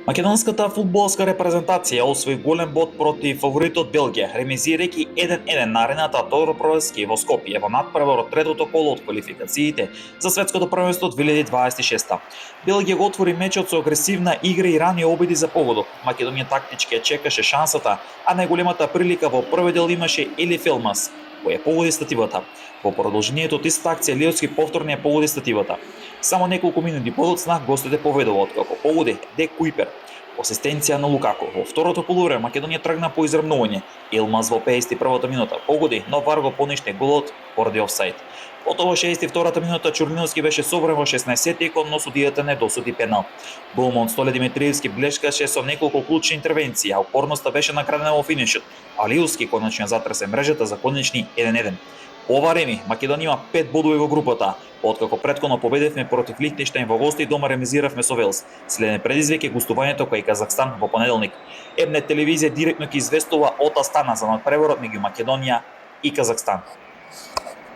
Македонската фудбалска репрезентација освои голем бод против фаворитот Белгија, ремизирајќи 1-1 на арената Тодор Проевски во Скопје во надпревар од третото коло од квалификациите за светското првенство 2026. Белгија го отвори мечот со агресивна игра и рани обиди за погодок. Македонија тактички ја чекаше шансата, а најголемата прилика во првиот дел имаше Елиф Елмас, кој ја погоди стативата. Во продолжението од иста акција Лиовски повторно ја погоди стативата. Само неколку минути подоцна гостите поведуваат како погоди Де Кујпер. Асистенција на Лукако. Во второто полувреме Македонија тргна по изравнување. Елмаз во 51-та минута погоди, но ВАР го поништи голот поради офсаид. Потоа во 62-та минута Чурниновски беше собран во 16-тиот, но судијата не досуди пенал. Голман Столе Димитриевски блескаше со неколку клучни интервенции, а упорноста беше накрадена во финишот. А Лиовски конечно затресе мрежата за конечни 1-1. Ова време Македонија има 5 бодови во групата. Откако претходно победевме против Лихтенштајн во гости, дома ремизиравме со Велс. Следен предизвик е гостувањето кај Казахстан во понеделник. Ебнет телевизија директно ќе известува од Астана за надпреварот меѓу Македонија и Казахстан.